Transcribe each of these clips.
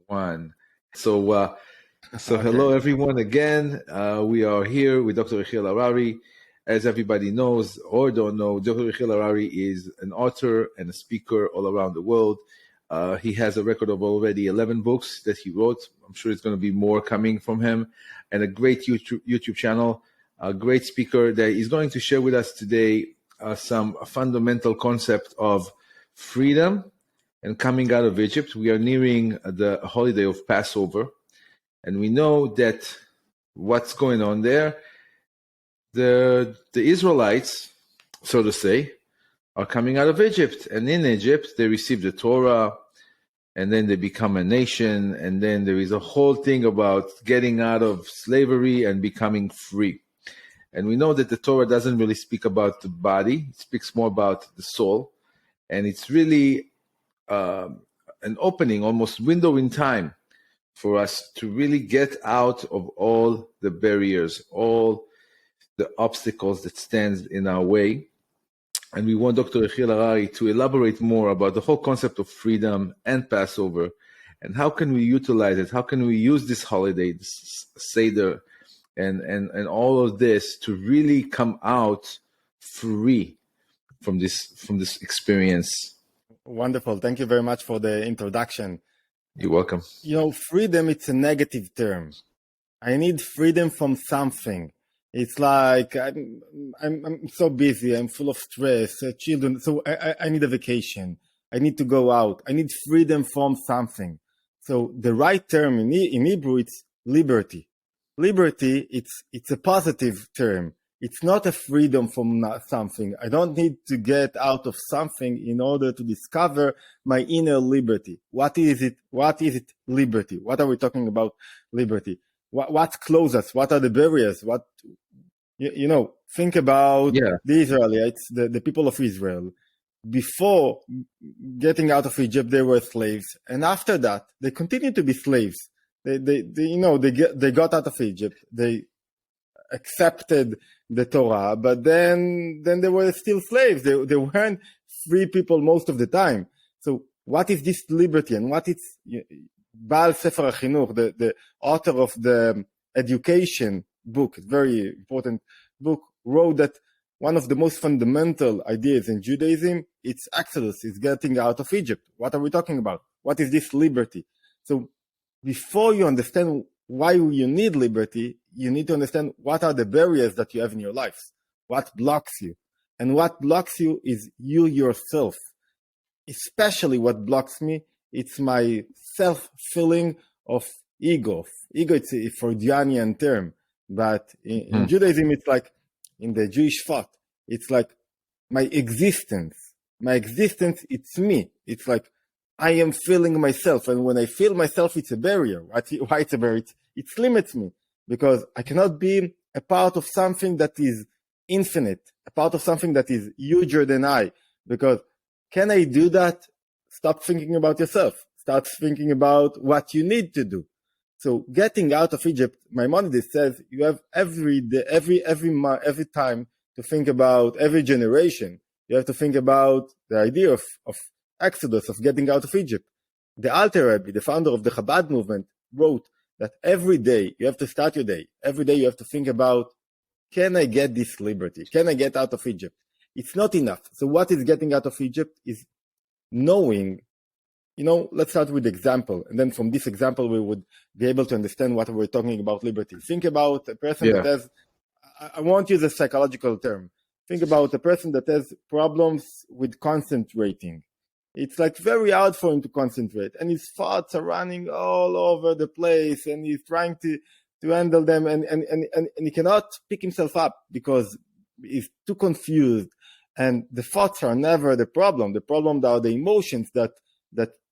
One. So Okay. hello everyone again. We are here with Dr. Yehiel Harari. As everybody knows or don't know, Dr. Yehiel Harari is an author and a speaker all around the world. He has a record of already 11 books that he wrote. I'm sure it's going to be more coming from him, and a great YouTube channel. A great speaker that is going to share with us today some fundamental concept of freedom and coming out of Egypt. We are nearing the holiday of Passover, and we know that what's going on there. The Israelites, so to say, are coming out of Egypt, and in Egypt they receive the Torah, and then they become a nation, and then there is a whole thing about getting out of slavery and becoming free. And we know that the Torah doesn't really speak about the body; it speaks more about the soul, and it's really an opening, almost window in time, for us to really get out of all the barriers, all the obstacles that stand in our way. And we want Dr. Yehiel Harari to elaborate more about the whole concept of freedom and Passover, and how can we utilize it? How can we use this holiday, this Seder, and all of this to really come out free from this experience? Wonderful. Thank you very much for the introduction. You're welcome. Freedom, it's a negative term. I need freedom from something. It's like I'm so busy. I'm full of stress, children. So I need a vacation. I need to go out. I need freedom from something. So the right term in Hebrew, it's liberty. Liberty, it's a positive term. It's not a freedom from something. I don't need to get out of something in order to discover my inner liberty. What is it? What is it? Liberty. What are we talking about? Liberty. What closes us? What are the barriers? Think about the Israelites, the people of Israel. Before getting out of Egypt, they were slaves. And after that, they continued to be slaves. They got out of Egypt. They accepted the Torah, but then they were still slaves. They weren't free people most of the time. So what is this liberty, and what is Baal Sefer HaChinuch, the author of the education book, very important book, wrote that one of the most fundamental ideas in Judaism, it's Exodus, it's getting out of Egypt. What are we talking about? What is this liberty? So before you understand why you need liberty, you need to understand what are the barriers that you have in your lives, what blocks you. And what blocks you is you yourself. Especially what blocks me, it's my self-feeling of ego. Ego, it's a Freudian term, but in Judaism, it's like, in the Jewish thought, it's like my existence. My existence, it's me. It's like I am feeling myself. And when I feel myself, it's a barrier. Why it's a barrier? It limits me, because I cannot be a part of something that is infinite, a part of something that is huger than I. Because can I do that? Stop thinking about yourself. Start thinking about what you need to do. So getting out of Egypt, Maimonides says you have every day, every time to think about every generation. You have to think about the idea of Exodus, of getting out of Egypt. The Alter Rebbe, the founder of the Chabad movement, wrote that every day you have to start your day. Every day you have to think about, can I get this liberty? Can I get out of Egypt? It's not enough. So what is getting out of Egypt is knowing, let's start with the example. And then from this example, we would be able to understand what we're talking about liberty. Think about a person that has, I won't use a psychological term. Think about a person that has problems with concentrating. It's like very hard for him to concentrate, and his thoughts are running all over the place, and he's trying to handle them, and he cannot pick himself up because he's too confused. And the thoughts are never the problem. The problem are the emotions that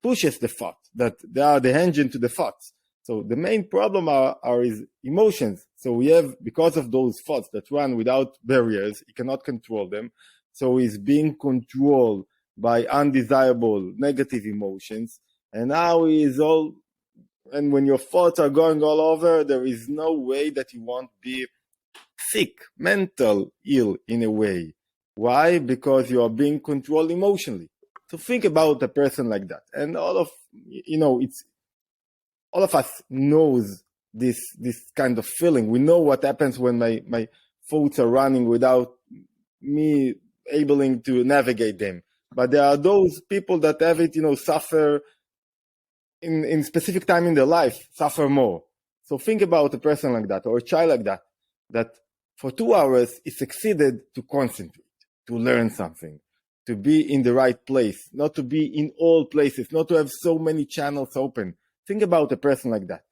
pushes the thought, that they are the engine to the thoughts. So the main problem are his emotions. So we have, because of those thoughts that run without barriers, he cannot control them. So he's being controlled by undesirable negative emotions. And now and when your thoughts are going all over, there is no way that you won't be sick, mental ill in a way. Why? Because you are being controlled emotionally. So think about a person like that. And all of, it's all of us knows this kind of feeling. We know what happens when my thoughts are running without me able to navigate them. But there are those people that have it, suffer in specific time in their life, suffer more. So think about a person like that, or a child like that for 2 hours is succeeded to concentrate, to learn something, to be in the right place, not to be in all places, not to have so many channels open. Think about a person like that.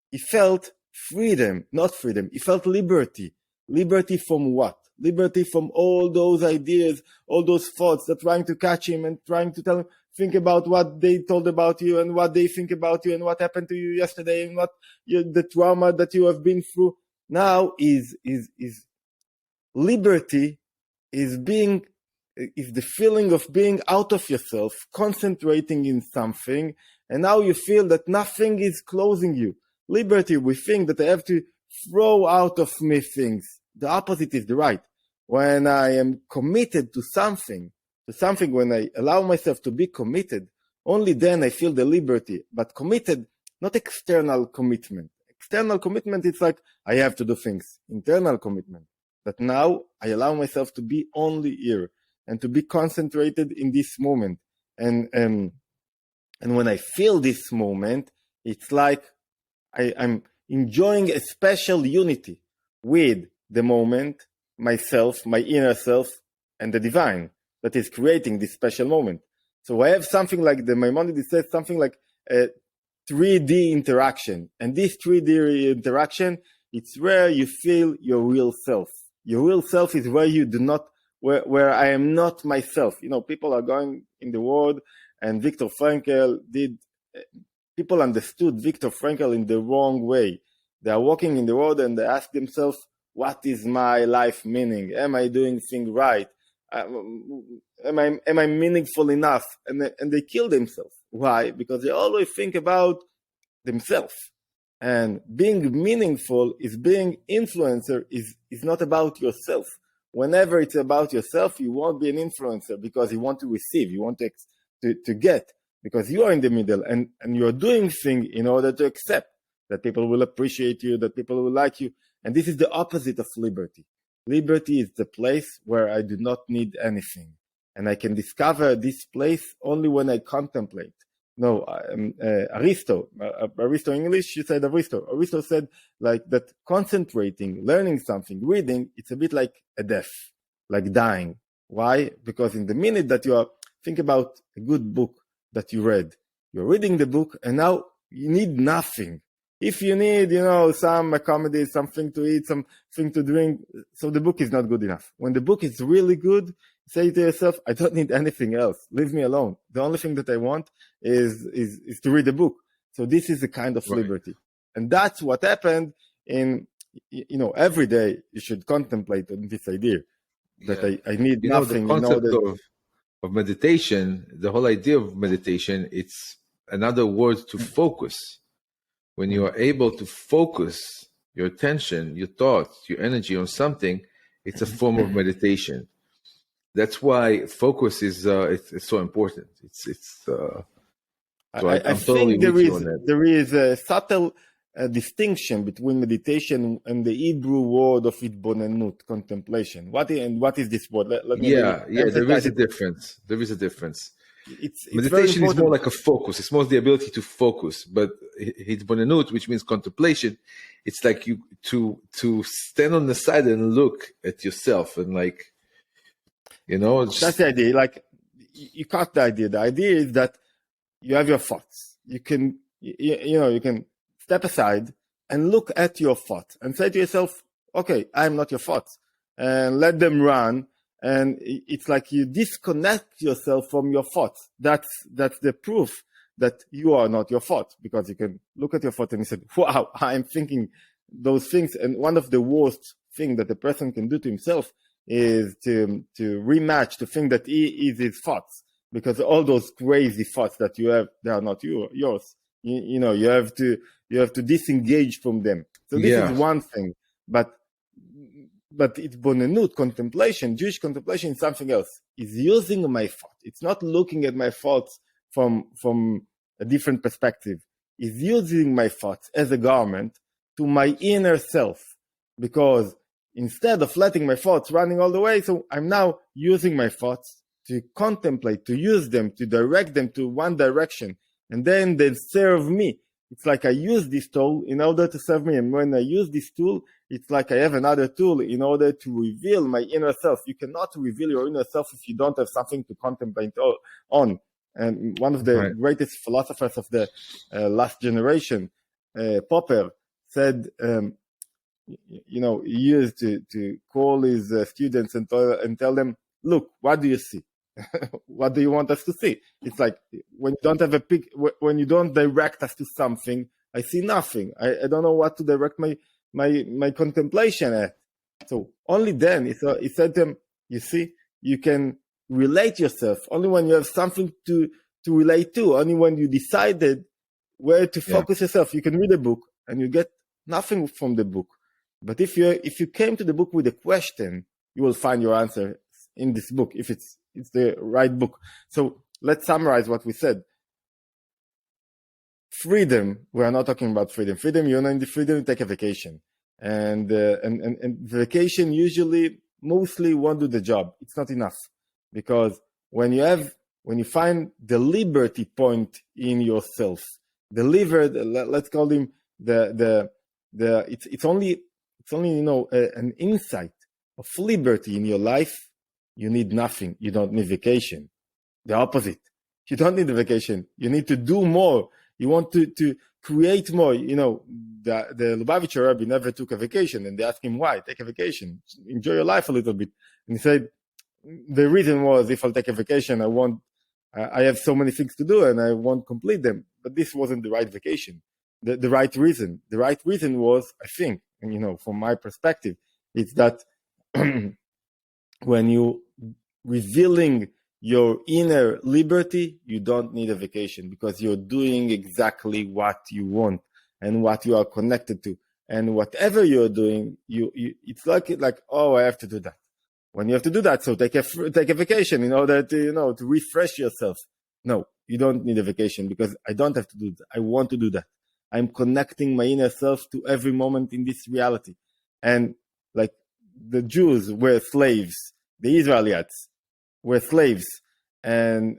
He felt freedom, not freedom. He felt liberty. Liberty from what? Liberty from all those ideas, all those thoughts that trying to catch him and trying to tell him, think about what they told about you and what they think about you and what happened to you yesterday and what the trauma that you have been through. Now is liberty, is the feeling of being out of yourself, concentrating in something, and now you feel that nothing is closing you. Liberty, we think that I have to throw out of me things. The opposite is the right. When I am committed to something, when I allow myself to be committed, only then I feel the liberty. But committed, not external commitment. External commitment, it's like I have to do things. Internal commitment. But now I allow myself to be only here and to be concentrated in this moment. And when I feel this moment, it's like I'm enjoying a special unity with the moment, myself, my inner self, and the divine that is creating this special moment. So I have something like the Maimonides says, something like a 3D interaction. And this 3D interaction, it's where you feel your real self. Your real self is where you do not, where I am not myself. People are going in the world, and Viktor Frankl people understood Viktor Frankl in the wrong way. They are walking in the world and they ask themselves, what is my life meaning? Am I doing things right? Am I meaningful enough? And they kill themselves. Why? Because they always think about themselves. And being meaningful is being influencer is not about yourself. Whenever it's about yourself, you won't be an influencer because you want to receive, you want to get, because you are in the middle and you're doing things in order to accept that people will appreciate you, that people will like you. And this is the opposite of liberty. Liberty is the place where I do not need anything. And I can discover this place only when I contemplate. No, Aristo in English, she said Aristo. Aristo said like that concentrating, learning something, reading, it's a bit like a death, like dying. Why? Because in the minute that think about a good book that you read, you're reading the book and now you need nothing. If you need, some accommodation, something to eat, something to drink, so the book is not good enough. When the book is really good, say to yourself, I don't need anything else. Leave me alone. The only thing that I want is to read the book. So this is a kind of liberty. And that's what happened in, every day you should contemplate on this idea that I need nothing. The concept of meditation, the whole idea of meditation, it's another word to focus. When you are able to focus your attention, your thoughts, your energy on something, it's a form of meditation. That's why focus is it's so important. I think there is a subtle distinction between meditation and the Hebrew word of itbonenut, contemplation. What is this word? There is a difference. There is a difference. Meditation is more like a focus. It's more the ability to focus. But hitbonenut, which means contemplation, it's like you to stand on the side and look at yourself and that's the idea. Like you caught the idea. The idea is that you have your thoughts. You can you can step aside and look at your thoughts and say to yourself, okay, I'm not your thoughts, and let them run. And it's like you disconnect yourself from your thoughts. That's the proof that you are not your thoughts, because you can look at your thoughts and you say, wow, I'm thinking those things. And one of the worst things that a person can do to himself is to rematch, to think that he is his thoughts, because all those crazy thoughts that you have, they are not yours. You have to disengage from them. So this is one thing, but it's bonenut, contemplation, Jewish contemplation is something else. It's using my thought. It's not looking at my thoughts from a different perspective. is using my thoughts as a garment to my inner self, because instead of letting my thoughts running all the way, so I'm now using my thoughts to contemplate, to use them, to direct them to one direction, and then they serve me. It's like I use this tool in order to serve me, and when I use this tool, it's like I have another tool in order to reveal my inner self. You cannot reveal your inner self if you don't have something to contemplate on. And one of the greatest philosophers of the last generation, Popper, said, he used to call his students and tell them, look, what do you see? What do you want us to see? It's like when you don't have when you don't direct us to something, I see nothing. I don't know what to direct my contemplation at. So only then he said to them, you see, you can relate yourself only when you have something to relate to. Only when you decided where to focus yourself. You can read a book and you get nothing from the book. But if you came to the book with a question, you will find your answer in this book, if it's the right book. So let's summarize what we said. Freedom, we are not talking about freedom. Freedom, you're not in the freedom, you take a vacation. And vacation usually, mostly won't do the job. It's not enough. Because when you find the liberty point in yourself, let's call him it's only an insight of liberty in your life. You need nothing. You don't need vacation. The opposite. You don't need a vacation. You need to do more. You want to create more. The Lubavitcher Rebbe never took a vacation, and they asked him why. Take a vacation. Enjoy your life a little bit. And he said, the reason was, if I'll take a vacation, I have so many things to do and I won't complete them. But this wasn't the right vacation. The right reason. The right reason was, I think, from my perspective, it's that when you revealing your inner liberty, you don't need a vacation, because you're doing exactly what you want and what you are connected to. And whatever you're doing, it's like, oh, I have to do that. When you have to do that, so take a vacation in order to refresh yourself. No, you don't need a vacation, because I don't have to do that. I want to do that. I'm connecting my inner self to every moment in this reality. And like the Jews were slaves, the Israelites were slaves, and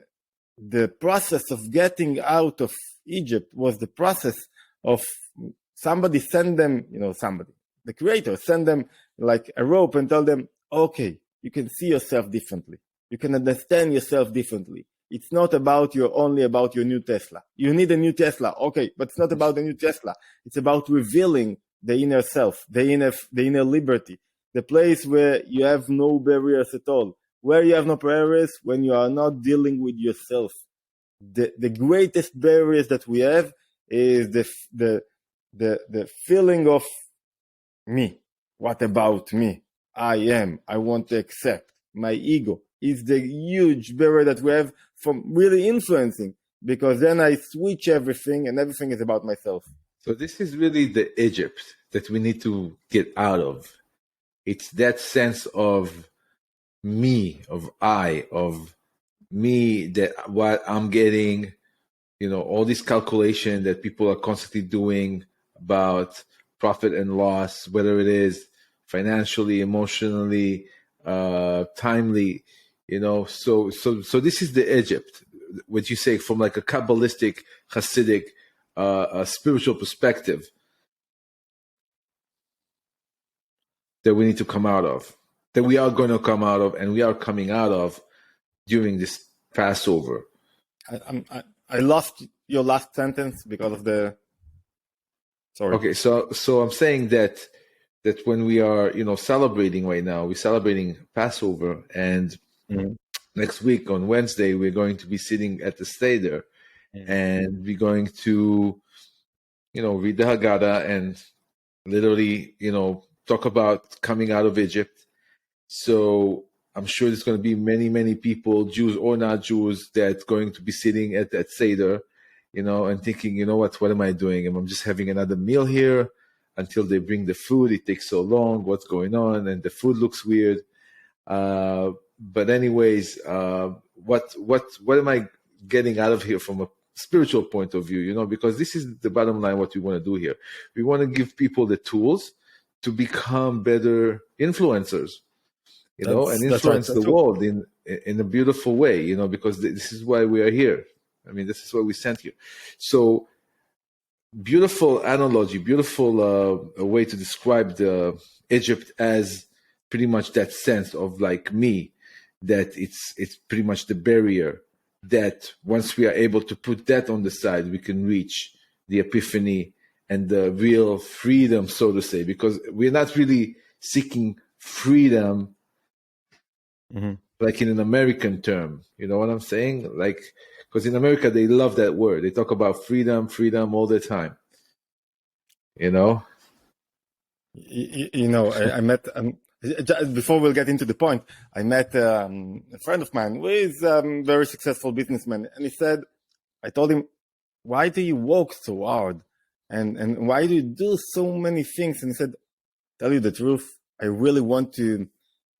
the process of getting out of Egypt was the process of somebody send them, the Creator send them like a rope and tell them, okay, you can see yourself differently. You can understand yourself differently. It's not only about your new Tesla. You need a new Tesla, okay, but it's not about the new Tesla. It's about revealing the inner self, the inner liberty, the place where you have no barriers at all. Where you have no barriers, when you are not dealing with yourself. The greatest barriers that we have is the feeling of me. What about me? I want to accept. My ego is the huge barrier that we have from really influencing, because then I switch everything and everything is about myself. So this is really the Egypt that we need to get out of. It's that sense of me, of me, that what I'm getting, all this calculation that people are constantly doing about profit and loss, whether it is financially, emotionally, timely, so this is the Egypt, what you say, from like a Kabbalistic, Hasidic, a spiritual perspective, that we need to come out of, that we are going to come out of, and we are coming out of during this Passover. I lost your last sentence because of the. Sorry. Okay, so I'm saying that when we are celebrating right now, we're celebrating Passover, and next week on Wednesday we're going to be sitting at the Seder, and we're going to read the Haggadah and literally talk about coming out of Egypt. So I'm sure there's going to be many people, Jews or not Jews, that's going to be sitting at that Seder, and thinking, what am I doing? I'm just having another meal here until they bring the food. It takes so long. What's going on? And the food looks weird. But anyways, what am I getting out of here from spiritual point of view, because this is the bottom line, what we want to do here. We want to give people the tools to become better influencers, and influence the world in a beautiful way, because this is why we are here. I mean, this is why we sent here. So beautiful analogy, beautiful way to describe the Egypt as pretty much that sense of like me, that it's pretty much the barrier that once we are able to put that on the side, we can reach the epiphany and the real freedom, so to say, because we're not really seeking freedom like in an American term. You know what I'm saying? Like, because in America, they love that word. They talk about freedom all the time. I met, before we'll get into the point, I met a friend of mine who is a very successful businessman. And he said, I told him, why do you work so hard? And why do you do so many things? And he said, tell you the truth, I really want to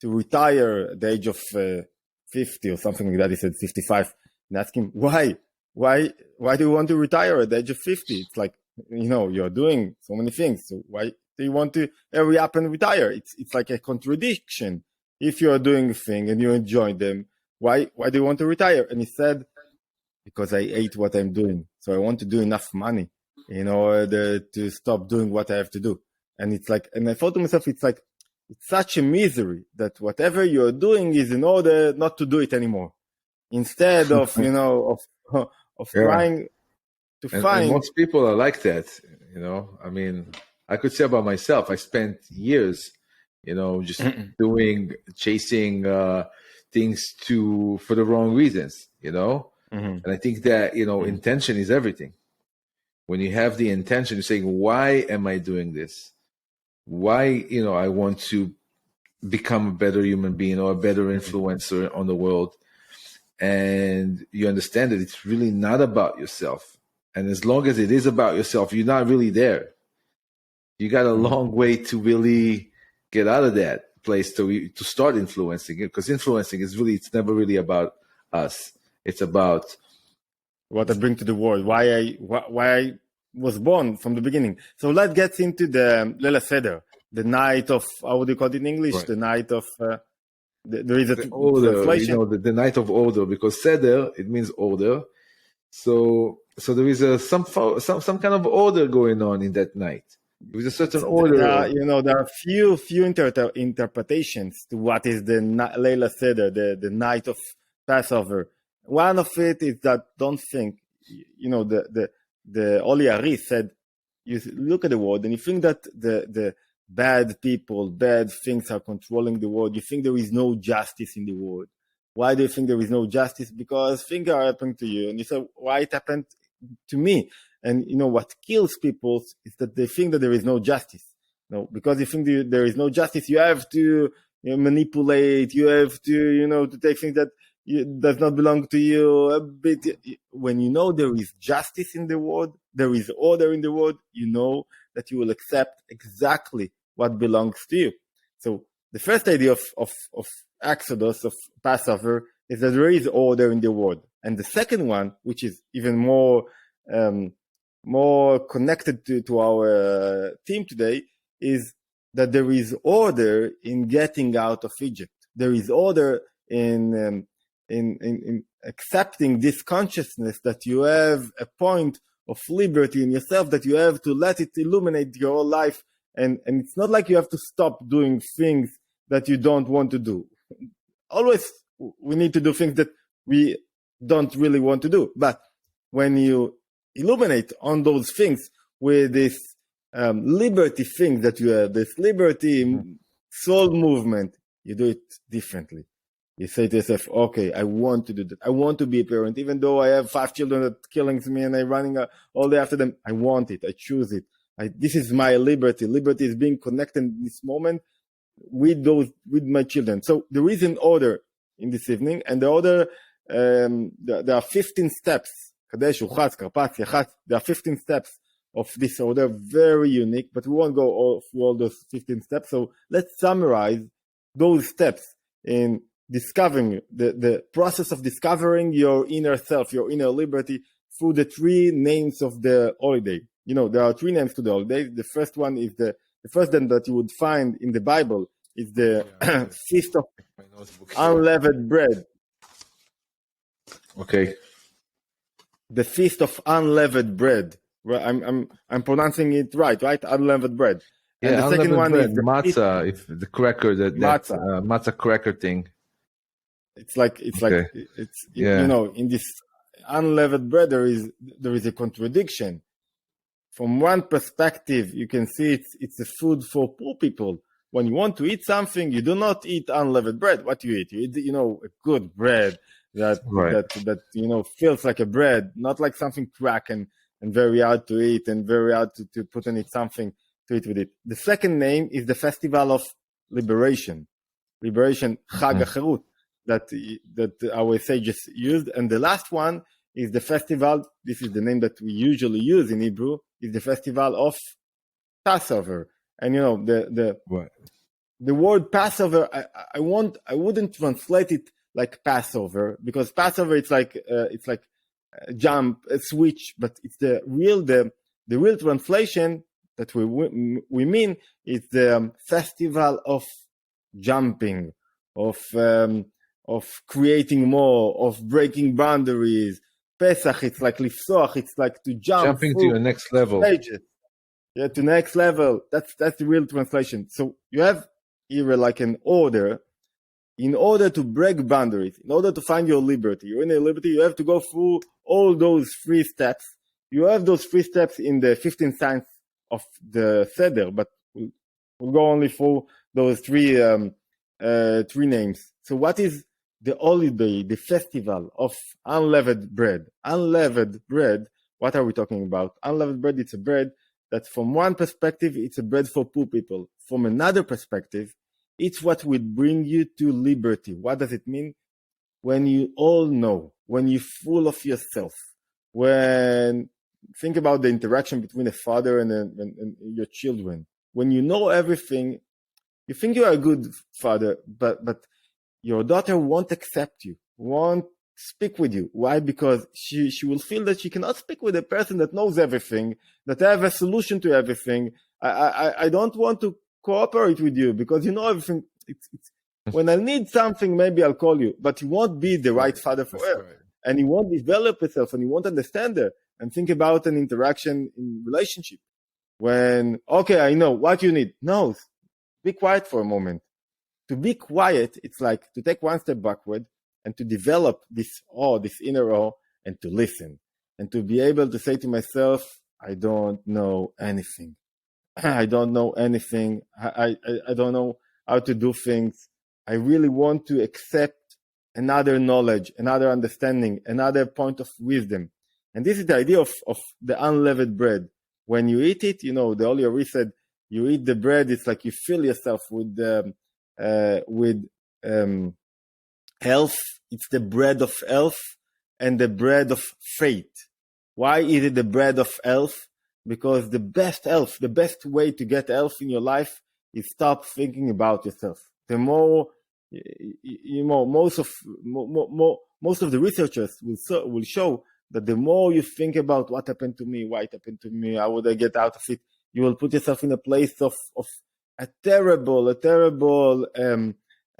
retire at the age of 50 or something like that. He said 55. And asked him, why? Why do you want to retire at the age of 50? It's like, you're doing so many things. So why do you want to hurry up and retire? It's like a contradiction. If you're doing a thing and you enjoy them, why do you want to retire? And he said, because I hate what I'm doing. So I want to do enough money in order to stop doing what I have to do. And it's like, and I thought to myself, it's like, it's such a misery that whatever you're doing is in order not to do it anymore. Instead of, trying to find. And most people are like that, I mean, I could say about myself, I spent years, just chasing things for the wrong reasons, And I think that, intention is everything. When you have the intention, you're saying, why am I doing this? Why, I want to become a better human being or a better influencer on the world. And you understand that it's really not about yourself. And as long as it is about yourself, you're not really there. You got a long way to really get out of that place to start influencing it, because influencing it's never really about us. It's about what I bring to the world, why I was born from the beginning. So let's get into the Leila Seder, the night of, how would you call it in English? Right. The night of, there is a order, the night of order, because Seder, it means order. So there is some kind of order going on in that night. With a certain order. There are few interpretations to what is the Leila Seder, the night of Passover. One of it is that don't think, the Harari said, you look at the world and you think that the bad people, bad things are controlling the world. You think there is no justice in the world. Why do you think there is no justice? Because things are happening to you. And you say, why it happened to me? And what kills people is that they think that there is no justice. Because you think there is no justice, you have to manipulate. You have to to take things that does not belong to you. A bit. When there is justice in the world, there is order in the world. That you will accept exactly what belongs to you. So the first idea of Exodus, of Passover, is that there is order in the world, and the second one, which is even more connected to our theme today, is that there is order in getting out of Egypt. There is order in accepting this consciousness that you have a point of liberty in yourself, that you have to let it illuminate your whole life. And it's not like you have to stop doing things that you don't want to do. Always we need to do things that we don't really want to do. But when you illuminate on those things with this liberty thing that you have, this liberty soul movement, you do it differently. You say to yourself, okay, I want to do that. I want to be a parent, even though I have 5 children that are killing me and I'm running all day after them. I want it. I choose it. This is my liberty. Liberty is being connected in this moment with my children. So there is an order in this evening, and the order, there are 15 steps. There are 15 steps of this order, very unique, but we won't go through all those 15 steps. So let's summarize those steps in discovering the process of discovering your inner self, your inner liberty through the three names of the holiday. There are three names to the holiday. The first one is the first one that you would find in the Bible is the Feast of Unleavened Bread. Okay. The Feast of Unleavened Bread. I'm pronouncing it right? Unleavened bread. And the second one bread, is the matzah, if the cracker matzah cracker thing. It's like in this unleavened bread there is a contradiction. From one perspective, you can see it's a food for poor people. When you want to eat something, you do not eat unleavened bread. What do you eat? You eat, a good bread that feels like a bread, not like something crack and very hard to eat and very hard to put in it something to eat with it. The second name is the Festival of Liberation, Chag HaCherut, that our sages used. And the last one is the festival, this is the name that we usually use in Hebrew, is the Festival of Passover. And the word Passover, I wouldn't translate it like Passover, because Passover it's like a jump, a switch, but it's the real translation that we mean is the festival of jumping, of creating more, of breaking boundaries. Pesach, it's like lifsoach, it's like to jumping to your next level. Stages. Yeah, to next level. That's the real translation. So you have here like an order. In order to break boundaries, in order to find your liberty, you're in a liberty, you have to go through all those 3 steps. You have those 3 steps in the 15 signs of the Seder, but we'll go only for those 3 names. So what is the holiday, the festival of unleavened bread? Unleavened bread, what are we talking about? Unleavened bread, it's a bread that from one perspective, it's a bread for poor people. From another perspective, it's what will bring you to liberty. What does it mean? When you all know, when you're full of yourself, think about the interaction between a father and your children. When you know everything, you think you are a good father, but your daughter won't accept you, won't speak with you. Why? Because she will feel that she cannot speak with a person that knows everything, that have a solution to everything. I don't want to cooperate with you because you know everything. When I need something, maybe I'll call you, but you won't be the right father for her. Right. And you won't develop yourself and you won't understand her and think about an interaction in relationship. When, okay, I know what you need. No, be quiet for a moment. To be quiet, it's like to take one step backward and to develop this inner awe and to listen and to be able to say to myself, I don't know anything. I don't know anything. I don't know how to do things. I really want to accept another knowledge, another understanding, another point of wisdom. And this is the idea of the unleavened bread. When you eat it, the Holy Harari said, you eat the bread, it's like you fill yourself with health. It's the bread of health and the bread of faith. Why is it the bread of health? Because the best health, the best way to get health in your life is stop thinking about yourself. The more, most of the researchers will show that the more you think about what happened to me, why it happened to me, how would I get out of it, you will put yourself in a place of a terrible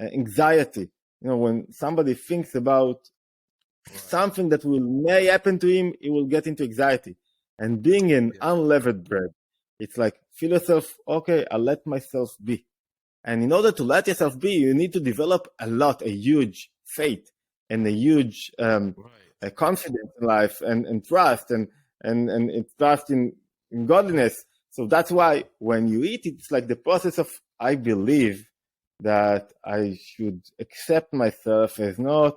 anxiety. When somebody thinks about something that may happen to him, he will get into anxiety. And being an unleavened bread, it's like, feel yourself, okay, I'll let myself be. And in order to let yourself be, you need to develop a huge faith and a huge confidence in life and trust and trust in godliness. So that's why when you eat, it's like the process of, I believe that I should accept myself as not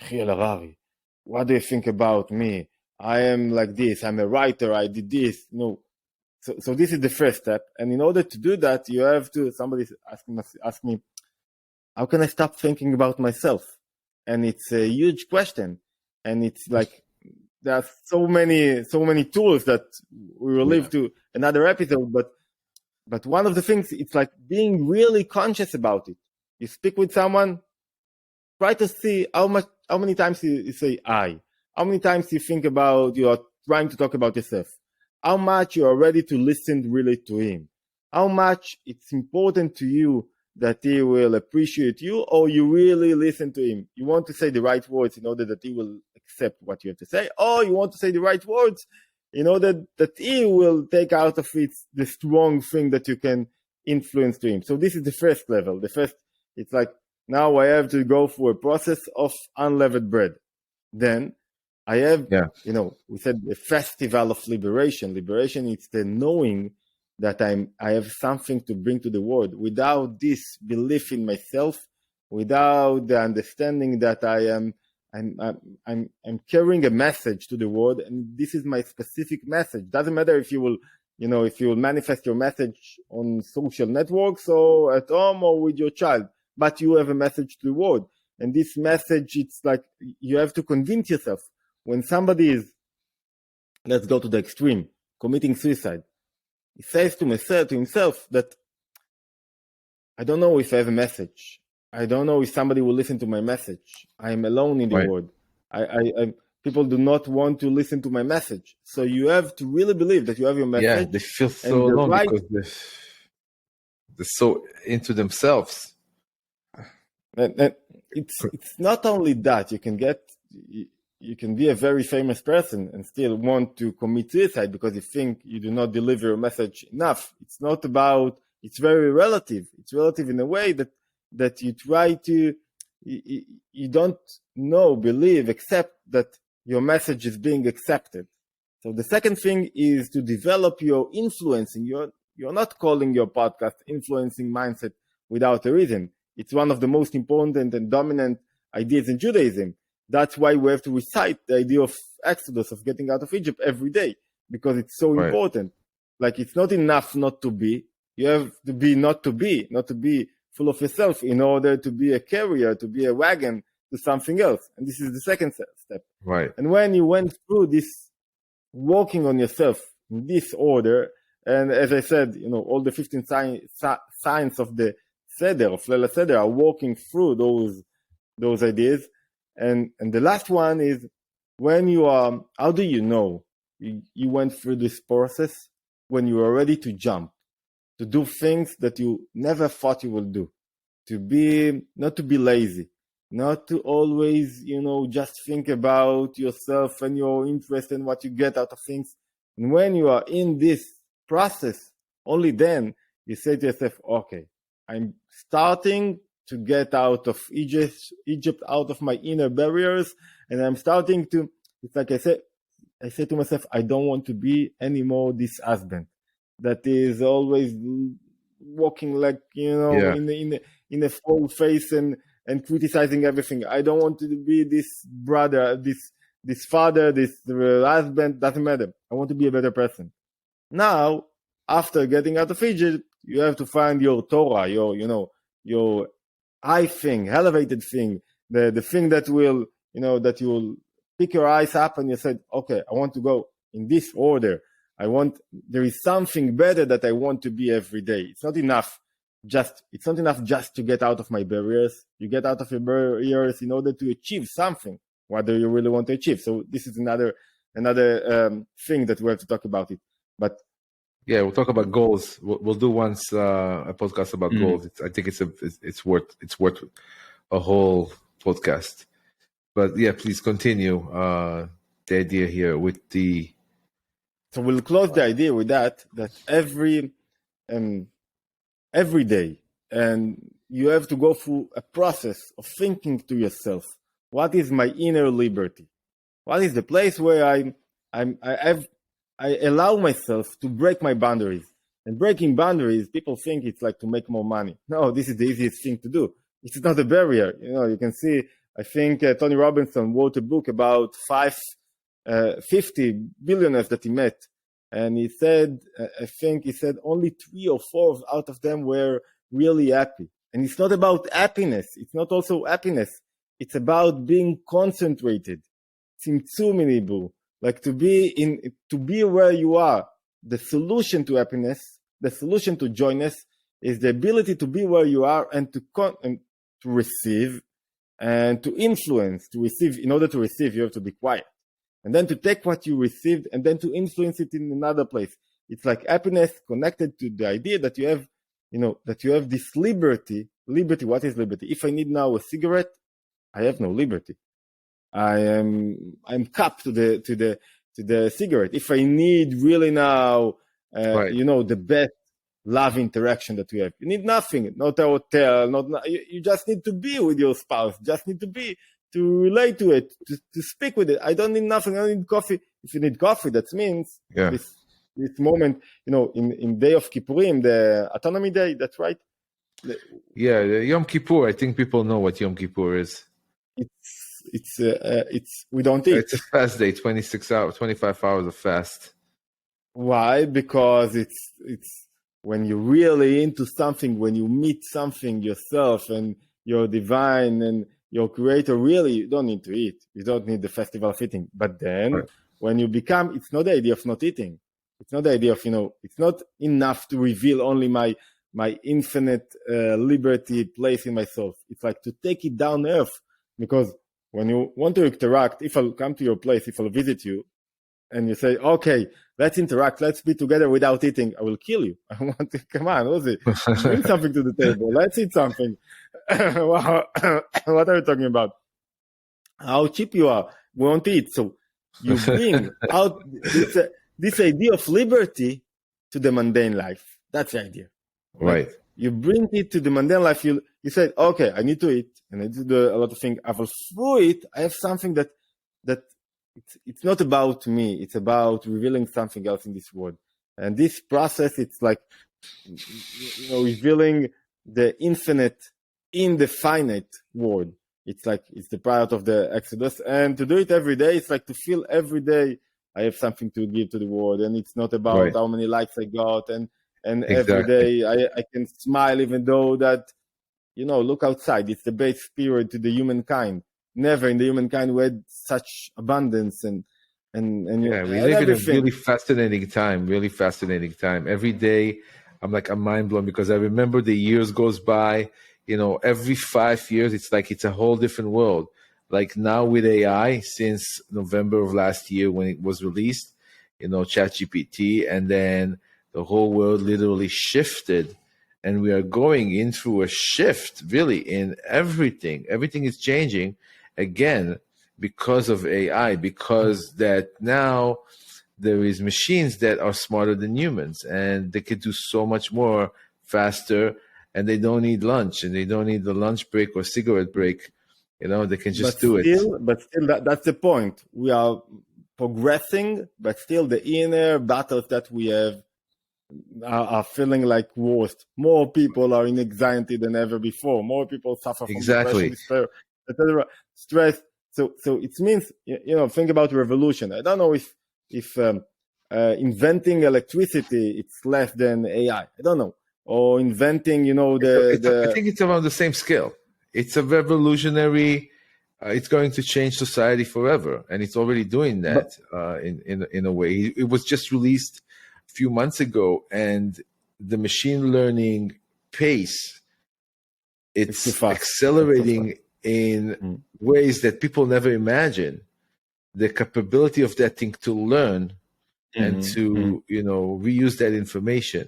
Yehiel Harari. What do you think about me? I am like this. I'm a writer. I did this. So this is the first step. And in order to do that, you have to. Somebody asked me, how can I stop thinking about myself? And it's a huge question. And it's like there are so many tools that we will leave to another episode. But one of the things, it's like being really conscious about it. You speak with someone, try to see how many times you say I. How many times you think about, you are trying to talk about yourself? How much you are ready to listen really to him? How much it's important to you that he will appreciate you, or you really listen to him? You want to say the right words in order that he will accept what you have to say, or you want to say the right words in order that he will take out of it the strong thing that you can influence to him. So this is the first level. The first, it's like, now I have to go through a process of unleavened bread. Then I have, we said the festival of liberation. Liberation is the knowing that I have something to bring to the world. Without this belief in myself, without the understanding that I'm carrying a message to the world, and this is my specific message. Doesn't matter if you will, if you will manifest your message on social networks or at home or with your child, but you have a message to the world. And this message, it's like you have to convince yourself. When somebody is, let's go to the extreme, committing suicide, he says to himself that I don't know if I have a message. I don't know if somebody will listen to my message. I am alone in the world. People do not want to listen to my message. So you have to really believe that you have your message. Yeah, they feel so alone because they're so into themselves. And it's not only that. You can be a very famous person and still want to commit suicide because you think you do not deliver your message enough. It's not about, it's very relative. It's relative in a way that you try to, you don't know, believe, accept that your message is being accepted. So the second thing is to develop your influencing. You're not calling your podcast influencing mindset without a reason. It's one of the most important and dominant ideas in Judaism. That's why we have to recite the idea of Exodus, of getting out of Egypt every day, because it's so important. Like, it's not enough not to be. You have to be not to be full of yourself in order to be a carrier, to be a wagon to something else. And this is the second step. Right. And when you went through this, working on yourself in this order, and as I said, all the 15 signs of the Seder, of Leil Seder, are walking through those ideas. And the last one is, when you are, how do you know you went through this process? When you are ready to jump, to do things that you never thought you would do, not to be lazy, not to always, just think about yourself and your interest and what you get out of things. And when you are in this process, only then you say to yourself, okay, I'm starting to get out of Egypt, out of my inner barriers, and I'm starting to, it's like I say to myself, I don't want to be anymore this husband that is always walking like, in a full face and criticizing everything. I don't want to be this brother, this father, this husband, doesn't matter. I want to be a better person. Now, after getting out of Egypt, you have to find your Torah, your high thing, elevated thing, the thing that will, that you will pick your eyes up and you said, okay, I want to go in this order. There is something better that I want to be every day. It's not enough just to get out of my barriers. You get out of your barriers in order to achieve something, whether you really want to achieve. So this is another thing that we have to talk about it. But yeah, we'll talk about goals. We'll do once a podcast about goals. I think it's worth a whole podcast. But yeah, please continue the idea here with the. So we'll close the idea with that every day, and you have to go through a process of thinking to yourself, what is my inner liberty? What is the place where I allow myself to break my boundaries? And breaking boundaries, people think it's like to make more money. No, this is the easiest thing to do. It's not a barrier. You can see, I think Tony Robinson wrote a book about 50 billionaires that he met. And he said, only 3 or 4 out of them were really happy. And it's not about happiness. It's not also happiness. It's about being concentrated. Tzimtzum nibu. Like to be where you are. The solution to happiness, the solution to joyness, is the ability to be where you are and to receive and to influence. To receive, in order to receive, you have to be quiet. and then to take what you received and then to influence it in another place. It's like happiness connected to the idea that you have, that you have this liberty. Liberty, what is liberty? If I need now a cigarette, I have no liberty. I'm capped to the cigarette. If I need really now, the best love interaction that we have, you need nothing, not a hotel, you just need to be with your spouse, just need to relate to it, to speak with it. I don't need nothing. I don't need coffee. If you need coffee, that means this moment, in Day of Kippurim, the Autonomy Day, that's right. The Yom Kippur. I think people know what Yom Kippur is. It's we don't eat. It's a fast day, 26 hours, 25 hours of fast. Why? Because it's when you're really into something, when you meet something yourself and your divine and your creator, really, you don't need to eat. You don't need the festival of eating. But then when you become, it's not the idea of not eating. It's not the idea of, it's not enough to reveal only my infinite liberty place in myself. It's like to take it down earth, because when you want to interact, if I'll come to your place, if I'll visit you, and you say, okay, let's interact, let's be together without eating, I will kill you. I want to, come on, Uzi, bring something to the table. Let's eat something. What are you talking about? How cheap you are. We won't eat. So you bring out this idea of liberty to the mundane life. That's the idea. Right. You bring it to the mundane life. You said, okay, I need to eat and I need to do a lot of things. But through it, I have something that it's not about me. It's about revealing something else in this world. And this process, it's like, revealing the infinite in the finite world. It's like, it's the part of the Exodus. And to do it every day, it's like to feel every day I have something to give to the world. And it's not about how many likes I got. And every day I can smile, even though that, look outside. It's the base period to the humankind. Never in the humankind we had such abundance and we live in a really fascinating time. Every day I'm mind blown, because I remember the years goes by, every 5 years it's like it's a whole different world. Like now with AI, since November of last year when it was released, ChatGPT, and then the whole world literally shifted. And we are going in through a shift, really, in everything. Everything is changing again because of AI, because that now there is machines that are smarter than humans, and they can do so much more faster, and they don't need lunch, and they don't need the lunch break or cigarette break. They can just do it. But still, that's the point. We are progressing, but still the inner battles that we have are feeling like worst. More people are in anxiety than ever before. More people suffer from depression, despair, etc. Stress. So it means, think about revolution. I don't know if inventing electricity it's less than AI. I don't know. Or inventing, I think it's around the same scale. It's a revolutionary. It's going to change society forever, and it's already doing that in a way. It was just released few months ago, and the machine learning pace, it's accelerating in ways that people never imagined. The capability of that thing to learn and to reuse that information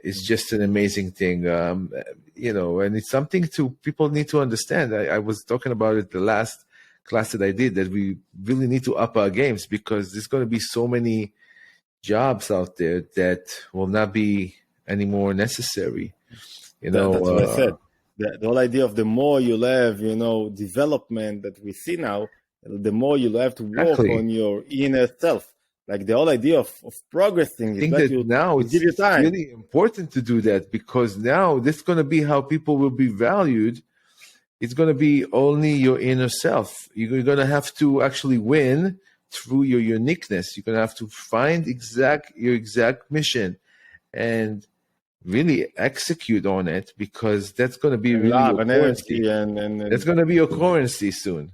is just an amazing thing. And it's something people need to understand. I was talking about it the last class that I did, that we really need to up our games, because there's going to be so many jobs out there that will not be any more necessary. That's what I said. The whole idea of the more you'll have, development that we see now, the more you'll have to work on your inner self. Like the whole idea of progressing. I think that now it's really important to do that, because now this is going to be how people will be valued. It's going to be only your inner self. You're going to have to actually win through your uniqueness. You're going to have to find your exact mission and really execute on it, because that's going to be really your currency. That's going to be your currency soon.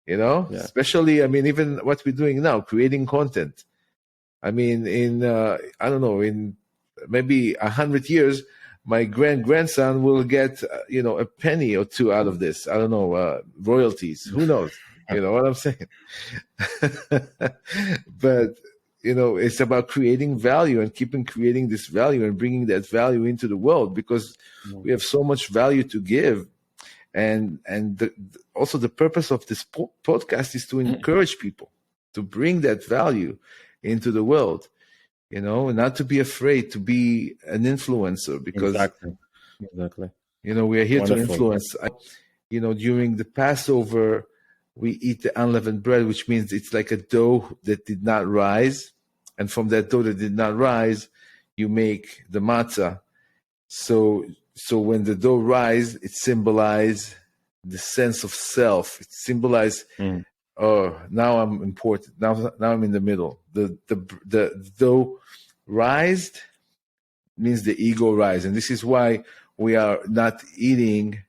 Especially, even what we're doing now, creating content. In in maybe 100 years, my grandson will get, a penny or two out of this. I don't know, royalties. Who knows? You know what I'm saying? But it's about creating value and keeping creating this value and bringing that value into the world, because we have so much value to give. And also the purpose of this podcast is to encourage people to bring that value into the world, not to be afraid to be an influencer, because Exactly. we are here Wonderful. to influence. During the Passover, we eat the unleavened bread, which means it's like a dough that did not rise. And from that dough that did not rise, you make the matzah. So when the dough rise, it symbolizes the sense of self. It symbolizes, oh, now I'm important. Now I'm in the middle. The dough rised means the ego rise, and this is why we are not eating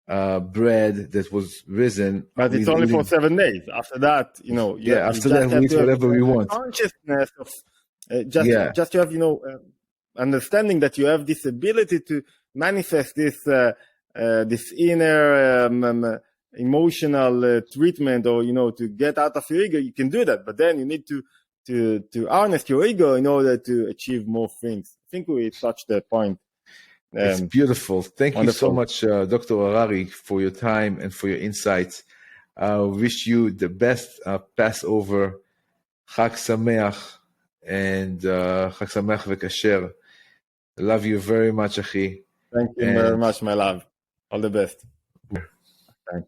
bread that was risen. But it's only for 7 days. After that, after that we eat whatever we want. Consciousness of just to have understanding that you have this ability to manifest this this inner emotional treatment, or to get out of your ego. You can do that, but then you need to harness your ego in order to achieve more things. I think we touched that point. It's beautiful. Thank wonderful. you so much, Dr. Harari, for your time and for your insights. Wish you the best Passover, Chag Sameach, and Chag Sameach v'Kasher. Love you very much, Achi. Thank you very much, my love. All the best. Thanks.